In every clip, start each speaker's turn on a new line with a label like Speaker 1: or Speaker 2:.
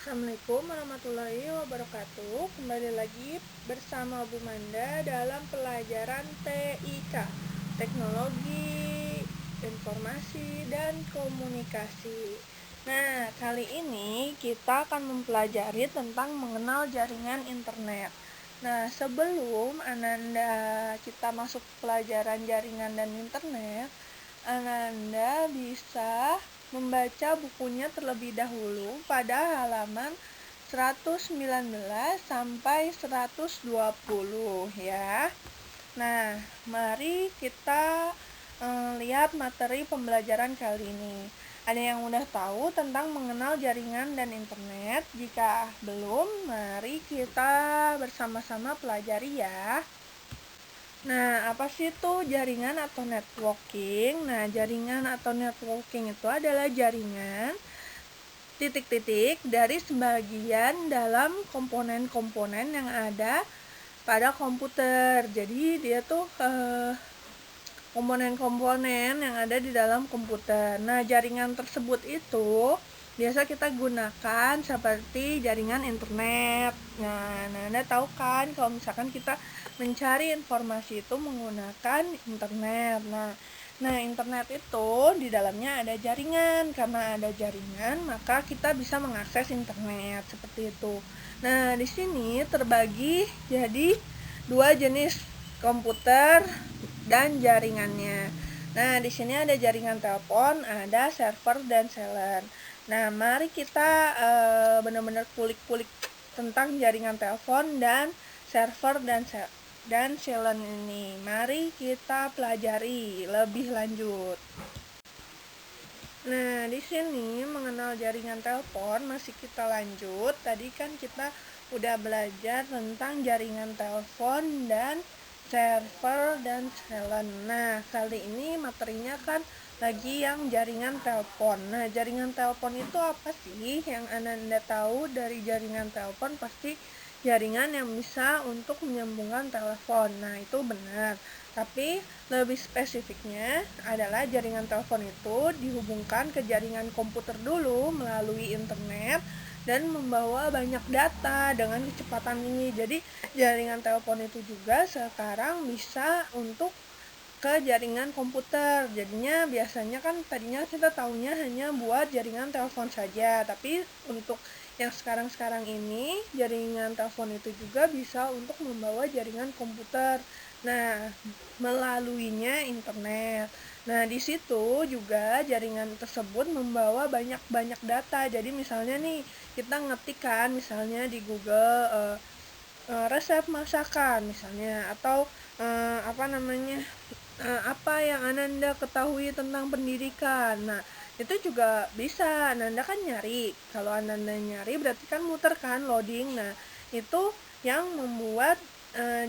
Speaker 1: Assalamualaikum warahmatullahi wabarakatuh. Kembali lagi bersama Bu Manda dalam pelajaran TIK, Teknologi Informasi dan Komunikasi. Nah, kali ini kita akan mempelajari tentang mengenal jaringan internet. Nah, sebelum kita masuk pelajaran jaringan dan internet, Ananda bisa membaca bukunya terlebih dahulu pada halaman 119 sampai 120 ya. Nah, mari kita lihat materi pembelajaran kali ini. Ada yang udah tahu tentang mengenal jaringan dan internet? Jika belum, mari kita bersama-sama pelajari ya. Nah, apa sih itu jaringan atau networking? Nah, jaringan atau networking itu adalah jaringan titik-titik dari sebagian dalam komponen-komponen yang ada pada komputer. Jadi dia tuh komponen-komponen yang ada di dalam komputer. Nah, jaringan tersebut itu biasa kita gunakan seperti jaringan internet. Nah, Anda tahu kan kalau misalkan kita mencari informasi itu menggunakan internet. Nah, internet itu di dalamnya ada jaringan. Karena ada jaringan, maka kita bisa mengakses internet seperti itu. Nah, di sini terbagi jadi dua jenis komputer dan jaringannya. Nah, di sini ada jaringan telepon, ada server dan seller. Nah, mari kita benar-benar kulik-kulik tentang jaringan telepon dan server dan seller ini. Mari kita pelajari lebih lanjut. Nah, di sini mengenal jaringan telepon masih kita lanjut. Tadi kan kita udah belajar tentang jaringan telepon dan server dan seller. Nah, kali ini materinya kan lagi yang jaringan telepon. Nah, jaringan telepon itu apa sih? Yang Anda tahu dari jaringan telepon pasti jaringan yang bisa untuk menyambungkan telepon. Nah, itu benar. Tapi lebih spesifiknya adalah jaringan telepon itu dihubungkan ke jaringan komputer dulu melalui internet dan membawa banyak data dengan kecepatan tinggi. Jadi jaringan telepon itu juga sekarang bisa untuk ke jaringan komputer. Jadinya biasanya kan tadinya kita taunya hanya buat jaringan telepon saja, tapi untuk yang sekarang ini jaringan telepon itu juga bisa untuk membawa jaringan komputer. Nah, melaluinya internet. Nah, di situ juga jaringan tersebut membawa banyak data. Jadi misalnya nih, kita ngetikkan misalnya di Google resep masakan misalnya, atau apa yang Ananda ketahui tentang pendidikan. Nah, itu juga bisa Ananda kan nyari. Kalau Ananda nyari berarti kan muter kan, loading. Nah, itu yang membuat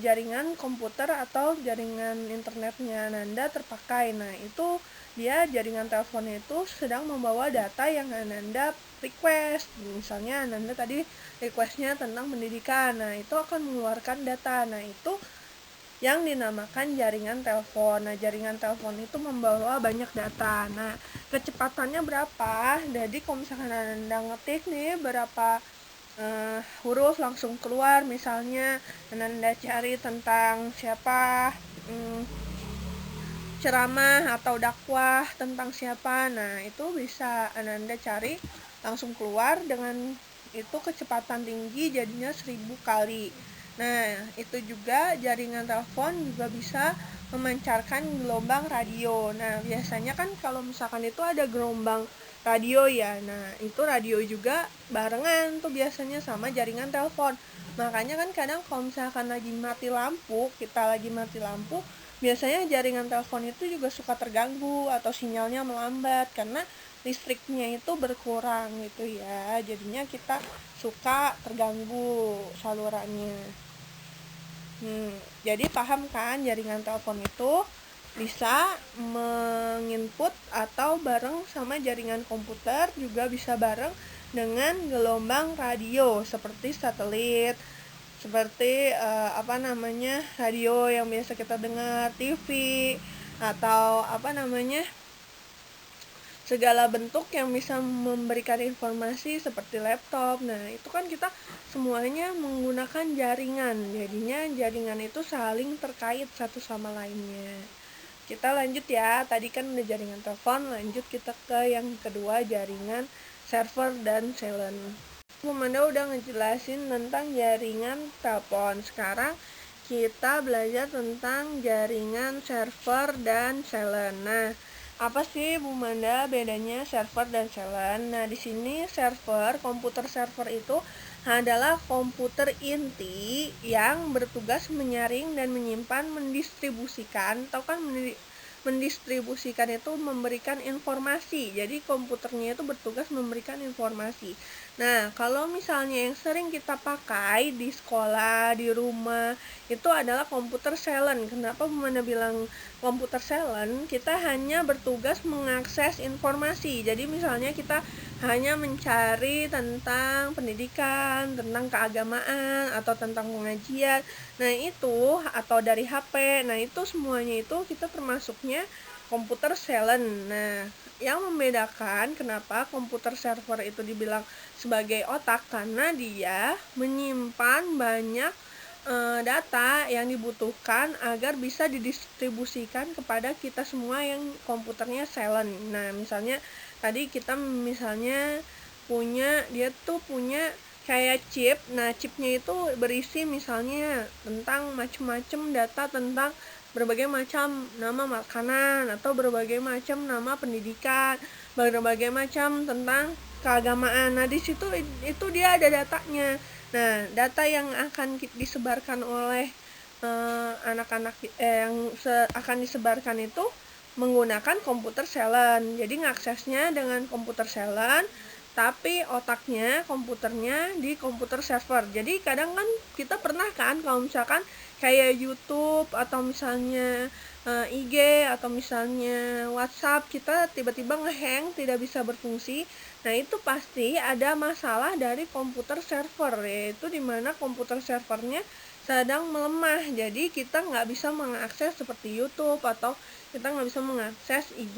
Speaker 1: jaringan komputer atau jaringan internetnya Ananda terpakai. Nah, itu dia jaringan telepon itu sedang membawa data yang Ananda request. Misalnya Ananda tadi requestnya tentang pendidikan. Nah, itu akan mengeluarkan data. Nah, itu yang dinamakan jaringan telepon. Nah, jaringan telepon itu membawa banyak data. Nah, kecepatannya berapa? Jadi kalau misalkan Anda ngetik nih berapa huruf langsung keluar, misalnya Anda cari tentang siapa, ceramah atau dakwah tentang siapa. Nah, itu bisa Anda cari langsung keluar dengan itu kecepatan tinggi, jadinya 1000 kali. Nah, itu juga jaringan telepon juga bisa memancarkan gelombang radio. Nah, biasanya kan kalau misalkan itu ada gelombang radio ya. Nah, itu radio juga barengan tuh biasanya sama jaringan telepon. Makanya kan kadang kalau misalkan kita lagi mati lampu, biasanya jaringan telepon itu juga suka terganggu atau sinyalnya melambat karena listriknya itu berkurang gitu ya. Jadinya kita suka terganggu salurannya. Jadi paham kan, jaringan telepon itu bisa menginput atau bareng sama jaringan komputer, juga bisa bareng dengan gelombang radio seperti satelit, seperti radio yang biasa kita dengar, TV, atau segala bentuk yang bisa memberikan informasi seperti laptop. Nah, itu kan kita semuanya menggunakan jaringan. Jadinya jaringan itu saling terkait satu sama lainnya. Kita lanjut ya. Tadi kan udah jaringan telepon, lanjut kita ke yang kedua, jaringan server dan silent. Manda udah ngejelasin tentang jaringan telepon. Sekarang kita belajar tentang jaringan server dan silent. Nah, apa sih Bu Manda bedanya server dan silent? Nah, di sini server, komputer server itu adalah komputer inti yang bertugas menyaring dan menyimpan, mendistribusikan, atau kan mendistribusikan itu memberikan informasi. Jadi komputernya itu bertugas memberikan informasi. Nah, kalau misalnya yang sering kita pakai di sekolah, di rumah, itu adalah komputer silent. Kenapa Mana bilang komputer silent? Kita hanya bertugas mengakses informasi. Jadi misalnya kita hanya mencari tentang pendidikan, tentang keagamaan, atau tentang pengajian. Nah, itu atau dari HP. Nah, itu semuanya itu kita termasuknya komputer silent. Nah, yang membedakan kenapa komputer server itu dibilang sebagai otak, karena dia menyimpan banyak data yang dibutuhkan agar bisa didistribusikan kepada kita semua yang komputernya silent. Nah, misalnya tadi kita misalnya punya kayak chip. Nah, chipnya itu berisi misalnya tentang macam-macam data tentang berbagai macam nama makanan atau berbagai macam nama pendidikan, berbagai macam tentang keagamaan. Nah, di situ itu dia ada datanya. Nah, data yang akan disebarkan oleh anak-anak yang akan disebarkan itu menggunakan komputer silent. Jadi ngaksesnya dengan komputer silent, tapi otaknya, komputernya di komputer server. Jadi kadang kan kita pernah kan kalau misalkan kayak YouTube atau misalnya IG atau misalnya WhatsApp, kita tiba-tiba ngehang, tidak bisa berfungsi. Nah, itu pasti ada masalah dari komputer server, yaitu dimana komputer servernya sedang melemah. Jadi kita nggak bisa mengakses seperti YouTube atau kita nggak bisa mengakses IG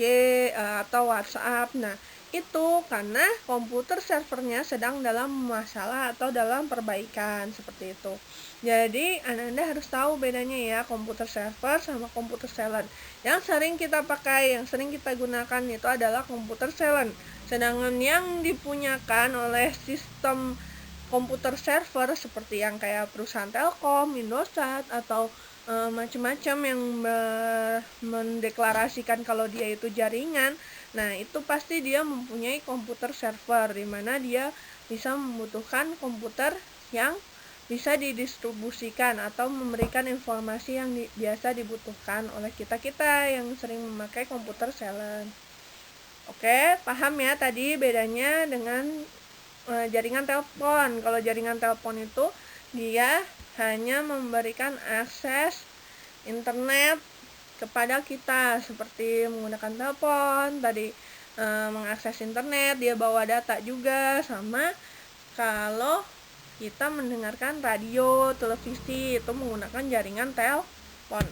Speaker 1: atau WhatsApp. Nah, itu karena komputer servernya sedang dalam masalah atau dalam perbaikan, seperti itu. Jadi Anda harus tahu bedanya ya, komputer server sama komputer silent. Yang sering kita pakai, yang sering kita gunakan itu adalah komputer silent. Sedangkan yang dipunyakan oleh sistem komputer server seperti yang kayak perusahaan Telkom, Indosat, atau macam-macam yang mendeklarasikan kalau dia itu jaringan. Nah, itu pasti dia mempunyai komputer server, di mana dia bisa membutuhkan komputer yang bisa didistribusikan atau memberikan informasi yang biasa dibutuhkan oleh kita-kita yang sering memakai komputer silent. Oke, paham ya tadi bedanya dengan jaringan telepon. Kalau jaringan telepon itu dia hanya memberikan akses internet kepada kita, seperti menggunakan telepon tadi, mengakses internet, dia bawa data juga. Sama kalau kita mendengarkan radio, televisi, itu menggunakan jaringan telepon.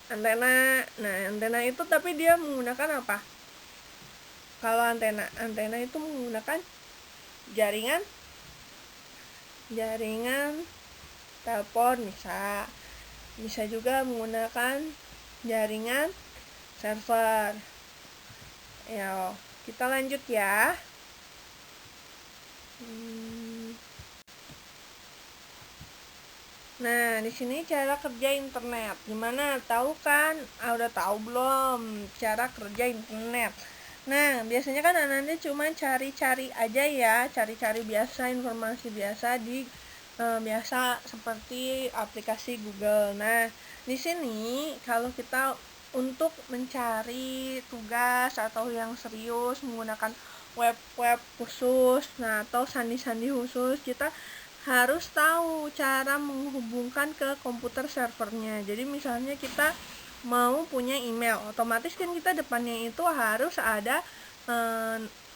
Speaker 1: Antena, nah antena itu tapi dia menggunakan apa? Kalau antena itu menggunakan jaringan telepon, bisa juga menggunakan jaringan server. Ya, kita lanjut ya. Nah, di sini cara kerja internet. Gimana? Tahu kan? Udah tahu belum cara kerja internet? Nah, biasanya kan Anda cuma cari-cari aja ya, cari-cari biasa, informasi biasa di biasa seperti aplikasi Google. Nah, di sini kalau kita untuk mencari tugas atau yang serius menggunakan web khusus, nah atau sandi-sandi khusus, kita harus tahu cara menghubungkan ke komputer servernya. Jadi misalnya kita mau punya email, otomatis kan kita depannya itu harus ada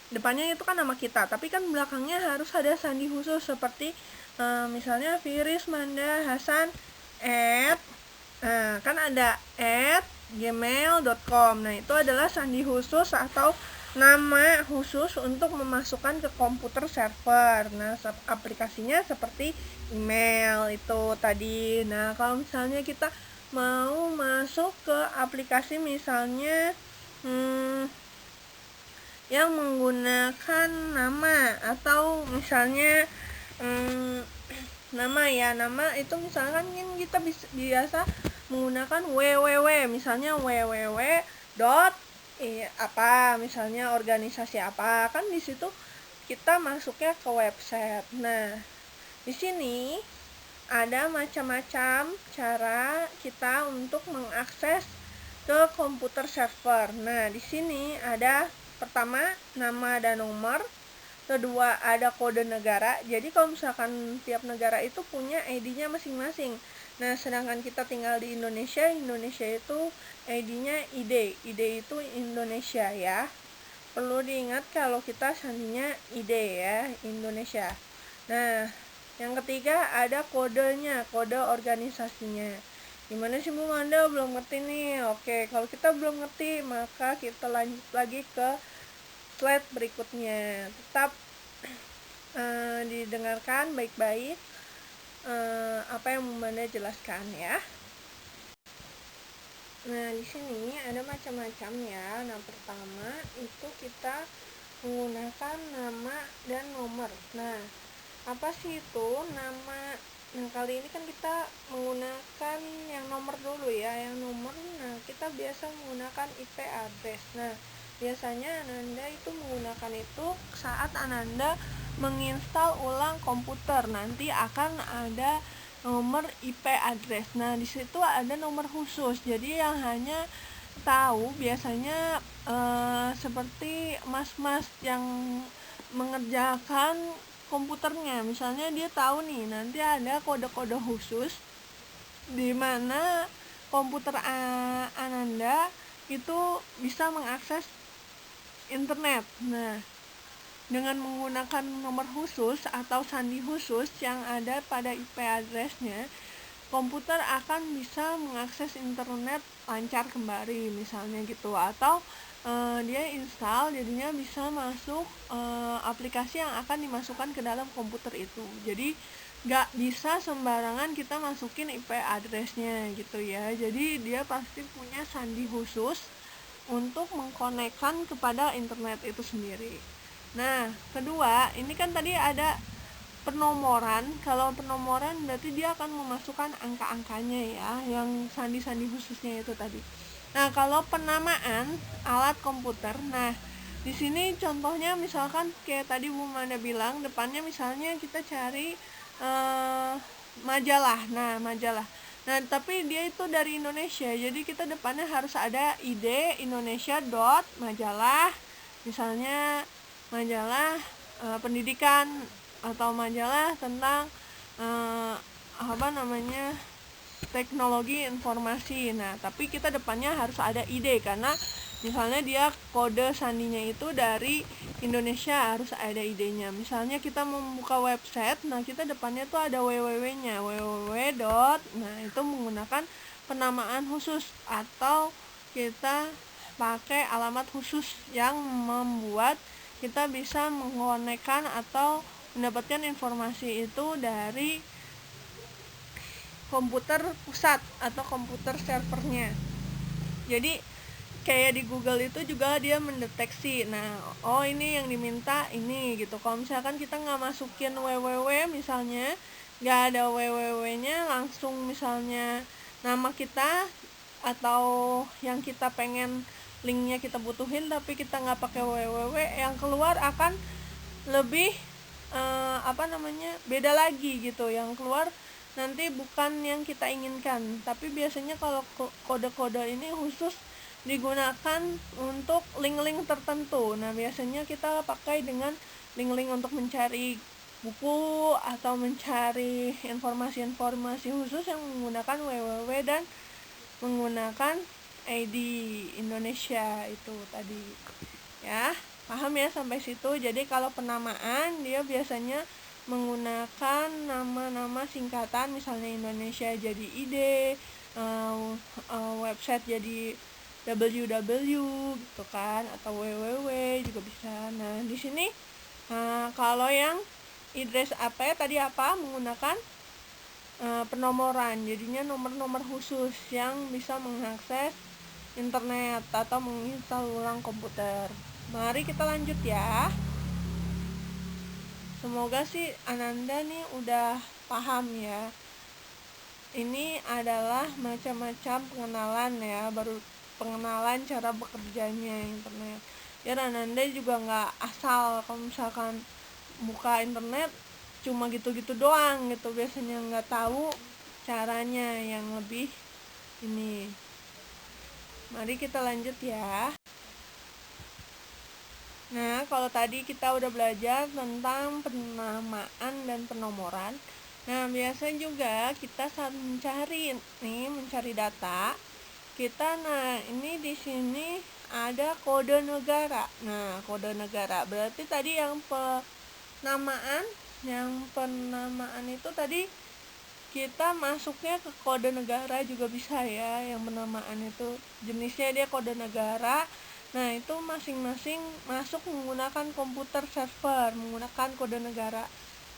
Speaker 1: depannya itu kan nama kita, tapi kan belakangnya harus ada sandi khusus seperti misalnya Firis Manda Hasan @ kan ada gmail.com. Nah, itu adalah sandi khusus atau nama khusus untuk memasukkan ke komputer server. Nah, aplikasinya seperti email itu tadi. Nah, kalau misalnya kita mau masuk ke aplikasi misalnya yang menggunakan nama atau misalnya nama itu misalkan yang kita biasa menggunakan www, misalnya www dot apa, misalnya organisasi apa, kan di situ kita masuknya ke website. Nah, di sini ada macam-macam cara kita untuk mengakses ke komputer server. Nah, di sini ada pertama nama dan nomor, kedua ada kode negara. Jadi kalau misalkan tiap negara itu punya ID-nya masing-masing. Nah, sedangkan kita tinggal di Indonesia itu ID-nya ID itu Indonesia ya. Perlu diingat kalau kita sandinya ID ya, Indonesia. Nah, yang ketiga ada kodenya, kode organisasinya. Gimana sih Bu Manda, belum ngerti nih? Oke, kalau kita belum ngerti maka kita lanjut lagi ke slide berikutnya. Tetap didengarkan baik-baik apa yang Bu Manda jelaskan ya. Nah, di sini ada macam-macam ya. Nah, pertama itu kita menggunakan nama dan nomor. Nah, apa sih itu nama? Nah, kali ini kan kita menggunakan yang nomor dulu ya. Yang nomor, nah kita biasa menggunakan IP address. Nah, biasanya Ananda itu menggunakan itu saat Ananda menginstal ulang komputer. Nanti akan ada nomor IP address. Nah, di situ ada nomor khusus. Jadi yang hanya tahu biasanya seperti mas-mas yang mengerjakan komputernya. Misalnya dia tahu nih nanti ada kode-kode khusus di mana komputer Ananda itu bisa mengakses internet. Nah, dengan menggunakan nomor khusus atau sandi khusus yang ada pada IP address-nya, komputer akan bisa mengakses internet lancar kembali misalnya gitu, atau dia install jadinya bisa masuk aplikasi yang akan dimasukkan ke dalam komputer itu. Jadi nggak bisa sembarangan kita masukin IP address-nya gitu ya. Jadi dia pasti punya sandi khusus untuk mengkonekkan kepada internet itu sendiri. Nah, kedua, ini kan tadi ada penomoran. Kalau penomoran berarti dia akan memasukkan angka-angkanya ya, yang sandi-sandi khususnya itu tadi. Nah, kalau penamaan alat komputer, nah di sini contohnya misalkan kayak tadi Bu Manda bilang, depannya misalnya kita cari majalah. Nah, majalah. Nah, tapi dia itu dari Indonesia, jadi kita depannya harus ada ID Indonesia dot majalah, misalnya majalah pendidikan atau majalah tentang teknologi informasi. Nah, tapi kita depannya harus ada ID karena misalnya dia kode sandinya itu dari Indonesia, harus ada ID-nya. Misalnya kita membuka website, nah kita depannya tuh ada www-nya, www. Nah, itu menggunakan penamaan khusus atau kita pakai alamat khusus yang membuat kita bisa mengkonekkan atau mendapatkan informasi itu dari komputer pusat atau komputer servernya. Jadi kayak di Google itu juga dia mendeteksi, nah ini yang diminta ini gitu. Kalau misalkan kita nggak masukin www, misalnya nggak ada www-nya, langsung misalnya nama kita atau yang kita pengen linknya kita butuhin tapi kita nggak pakai www, yang keluar akan lebih beda lagi gitu. Yang keluar nanti bukan yang kita inginkan. Tapi biasanya kalau kode-kode ini khusus digunakan untuk link-link tertentu. Nah, biasanya kita pakai dengan link-link untuk mencari buku atau mencari informasi-informasi khusus yang menggunakan www dan menggunakan ID Indonesia itu tadi ya. Paham ya sampai situ? Jadi kalau penamaan dia biasanya menggunakan nama-nama singkatan, misalnya Indonesia jadi ID, website jadi www gitu kan, atau www juga bisa. Nah di sini kalau yang address apa ya tadi apa menggunakan penomoran, jadinya nomor-nomor khusus yang bisa mengakses internet atau menginstal ulang komputer. Mari kita lanjut ya. Semoga sih Ananda nih udah paham ya. Ini adalah macam-macam pengenalan ya, baru pengenalan cara bekerjanya internet. Biar Ananda juga nggak asal kalau misalkan buka internet cuma gitu-gitu doang gitu, biasanya nggak tahu caranya yang lebih ini. Mari kita lanjut ya. Nah, kalau tadi kita udah belajar tentang penamaan dan penomoran. Nah, biasanya juga kita saat mencari data, ini di sini ada kode negara. Nah, kode negara berarti tadi yang penamaan itu tadi kita masuknya ke kode negara juga bisa ya, yang penamaan itu jenisnya dia kode negara. Nah itu masing-masing masuk menggunakan komputer server menggunakan kode negara.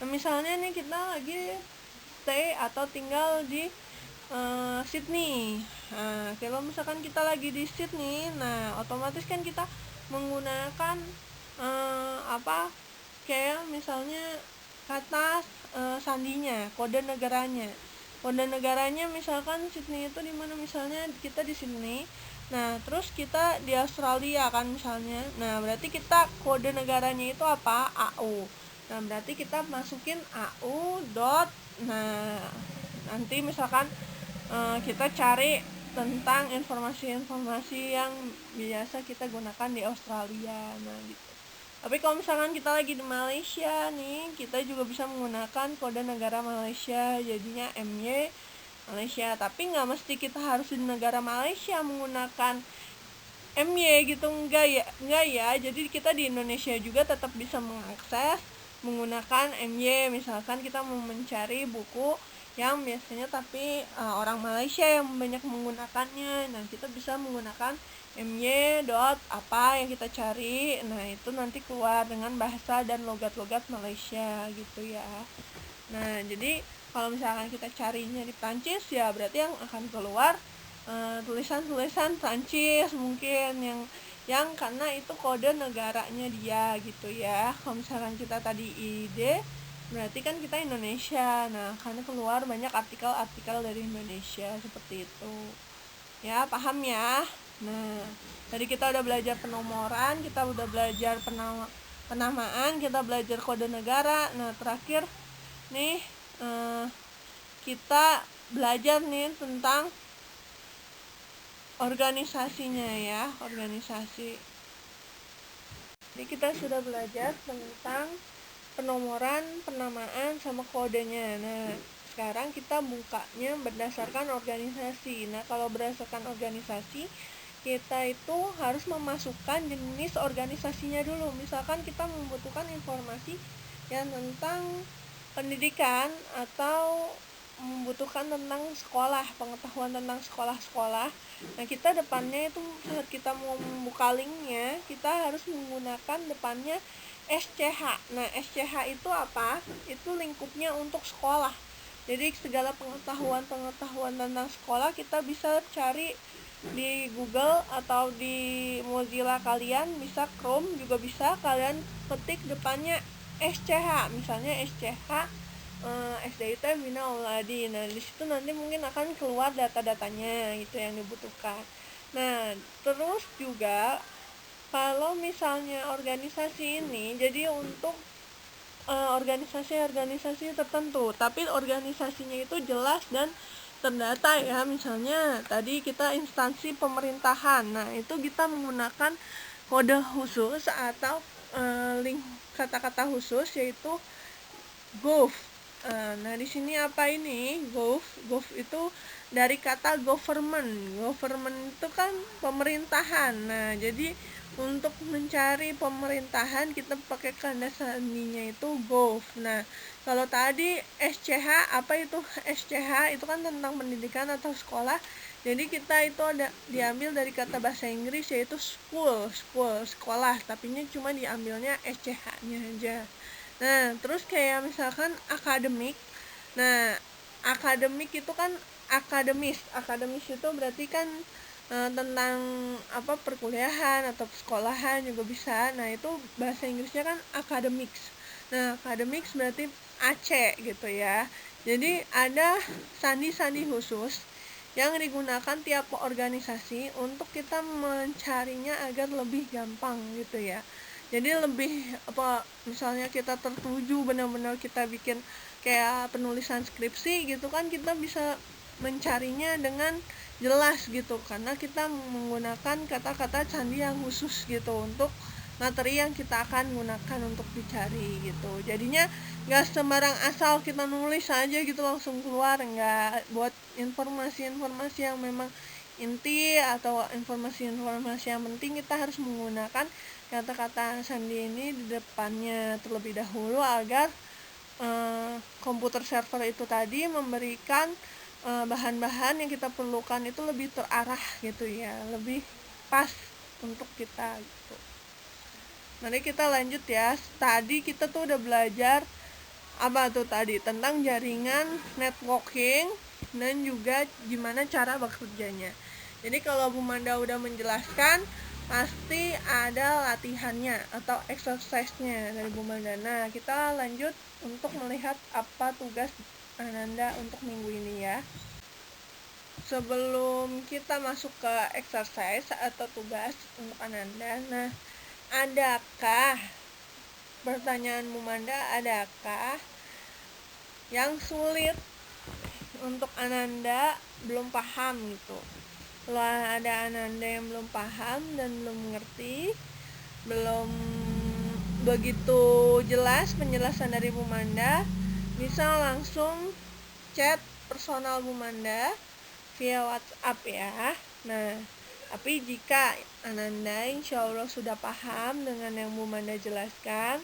Speaker 1: Nah misalnya nih kita lagi stay atau tinggal di Sydney. Nah kalau misalkan kita lagi di Sydney, nah otomatis kan kita menggunakan kayak misalnya kata sandinya, kode negaranya misalkan Sydney itu dimana, misalnya kita di Sydney, nah terus kita di Australia kan misalnya, nah berarti kita kode negaranya itu apa? AU. Nah berarti kita masukin AU dot, nah nanti misalkan kita cari tentang informasi-informasi yang biasa kita gunakan di Australia. Nah gitu. Tapi kalau misalkan kita lagi di Malaysia nih, kita juga bisa menggunakan kode negara Malaysia, jadinya MY Malaysia. Tapi nggak mesti kita harus di negara Malaysia menggunakan MY gitu, enggak ya. Jadi kita di Indonesia juga tetap bisa mengakses menggunakan MY. Misalkan kita mau mencari buku yang biasanya tapi orang Malaysia yang banyak menggunakannya, nah kita bisa menggunakan MY dot apa yang kita cari. Nah itu nanti keluar dengan bahasa dan logat-logat Malaysia gitu ya. Nah jadi kalau misalkan kita carinya di Prancis, ya berarti yang akan keluar tulisan-tulisan Prancis mungkin yang karena itu kode negaranya dia gitu ya. Kalau misalkan kita tadi ID, berarti kan kita Indonesia. Nah karena keluar banyak artikel-artikel dari Indonesia seperti itu ya, paham ya. Nah tadi kita udah belajar penomoran, kita udah belajar penamaan, kita belajar kode negara. Nah terakhir nih kita belajar nih tentang organisasinya ya, organisasi. Jadi kita sudah belajar tentang penomoran, penamaan, sama kodenya. Nah sekarang kita bukanya berdasarkan organisasi. Nah kalau berdasarkan organisasi, kita itu harus memasukkan jenis organisasinya dulu. Misalkan kita membutuhkan informasi yang tentang pendidikan atau membutuhkan tentang sekolah, pengetahuan tentang sekolah-sekolah. Nah kita depannya itu saat kita mau membuka linknya, kita harus menggunakan depannya SCH. Nah SCH itu apa? Itu lingkupnya untuk sekolah. Jadi segala pengetahuan tentang sekolah kita bisa cari di Google atau di Mozilla kalian, bisa Chrome juga bisa, kalian ketik depannya SCH, misalnya SCH SDIT Bina Auladi. Nah di situ nanti mungkin akan keluar data-datanya gitu yang dibutuhkan. Nah terus juga kalau misalnya organisasi ini jadi untuk organisasi tertentu, tapi organisasinya itu jelas dan terdata ya. Misalnya tadi kita instansi pemerintahan, nah itu kita menggunakan kode khusus atau link kata-kata khusus yaitu gov. Nah di sini apa ini gov? Gov itu dari kata government. Government itu kan pemerintahan. Nah jadi Untuk mencari pemerintahan kita pakai kanda sandinya itu both. Nah, kalau tadi SCH, apa itu SCH? Itu kan tentang pendidikan atau sekolah. Jadi kita itu ada diambil dari kata bahasa Inggris yaitu sekolah, tapi cuma diambilnya SCH-nya aja. Nah, terus kayak misalkan akademik. Nah, akademik itu kan akademis itu berarti kan tentang apa, perkuliahan atau sekolahan juga bisa. Nah, itu bahasa Inggrisnya kan academics. Nah, academics berarti AC gitu ya. Jadi ada sandi-sandi khusus yang digunakan tiap organisasi untuk kita mencarinya agar lebih gampang gitu ya. Jadi lebih apa, misalnya kita tertuju benar-benar kita bikin kayak penulisan skripsi gitu kan, kita bisa mencarinya dengan jelas gitu, karena kita menggunakan kata-kata candi yang khusus gitu untuk materi yang kita akan gunakan untuk dicari gitu. Jadinya nggak sembarang asal kita nulis aja gitu langsung keluar, nggak. Buat informasi-informasi yang memang inti atau informasi-informasi yang penting, kita harus menggunakan kata-kata sandi ini di depannya terlebih dahulu agar komputer server itu tadi memberikan bahan-bahan yang kita perlukan itu lebih terarah gitu ya, lebih pas untuk kita gitu. Mari kita lanjut ya. Tadi kita tuh udah belajar apa tuh tadi, tentang jaringan networking dan juga gimana cara bekerjanya. Jadi kalau Bu Manda udah menjelaskan, pasti ada latihannya atau exercise-nya dari Bu Manda. Nah, kita lanjut untuk melihat apa tugas Ananda untuk minggu ini ya. Sebelum kita masuk ke exercise atau tugas untuk Ananda, nah, adakah, pertanyaan Bu Manda, adakah yang sulit untuk Ananda belum paham gitu? Kalau ada Ananda yang belum paham dan belum mengerti, belum begitu jelas penjelasan dari Bu Manda, bisa langsung chat personal Bu Manda via WhatsApp ya. Nah, tapi jika Ananda insya Allah sudah paham dengan yang Bu Manda jelaskan,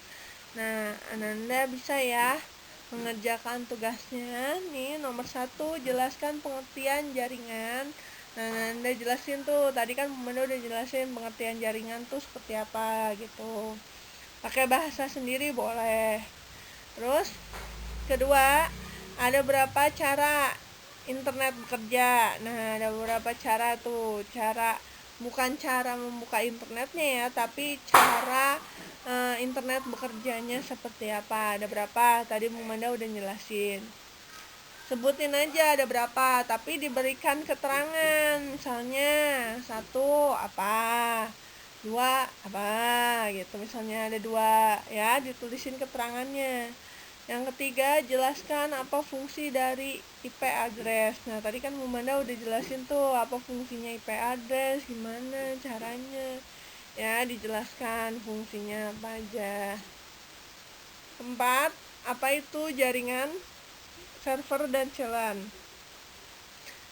Speaker 1: nah Ananda bisa ya mengerjakan tugasnya. Nih, nomor 1, jelaskan pengertian jaringan. Nah, Anda jelasin tuh, tadi kan Bu Manda udah jelasin pengertian jaringan tuh seperti apa gitu. Pakai bahasa sendiri boleh. Terus, kedua, ada berapa cara internet bekerja. Nah, ada beberapa cara tuh. Bukan cara membuka internetnya ya, tapi cara internet bekerjanya seperti apa. Ada berapa? Tadi Bu Manda udah jelasin. Sebutin aja ada berapa, tapi diberikan keterangan. Misalnya 1 apa, 2 apa gitu. Misalnya ada 2 ya, ditulisin keterangannya. Yang ketiga, jelaskan apa fungsi dari IP address. Nah, tadi kan Bu Manda udah jelasin tuh apa fungsinya IP address, gimana caranya. Ya, dijelaskan fungsinya apa aja. 4, apa itu jaringan server dan CLAN.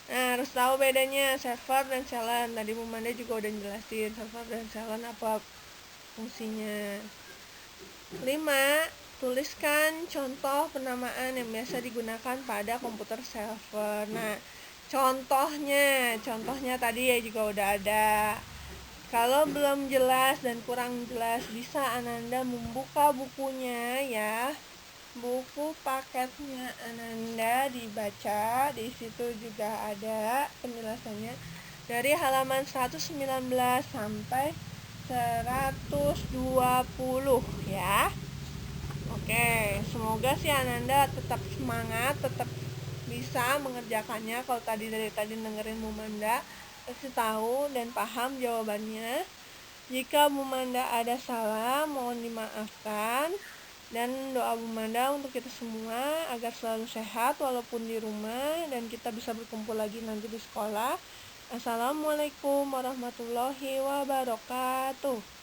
Speaker 1: Nah, harus tahu bedanya server dan CLAN. Tadi Bu Manda juga udah jelasin server dan CLAN apa fungsinya. 5, tuliskan contoh penamaan yang biasa digunakan pada komputer server. Nah, contohnya tadi ya juga udah ada. Kalau belum jelas dan kurang jelas, bisa Ananda membuka bukunya ya. Buku paketnya Ananda dibaca, di situ juga ada penjelasannya dari halaman 119 sampai 120 ya. Oke, semoga sih Ananda tetap semangat, tetap bisa mengerjakannya. Kalau dari tadi dengerin Bu Manda, pasti tahu dan paham jawabannya. Jika Bu Manda ada salah, mohon dimaafkan. Dan doa Bu Manda untuk kita semua agar selalu sehat walaupun di rumah, dan kita bisa berkumpul lagi nanti di sekolah. Assalamualaikum warahmatullahi wabarakatuh.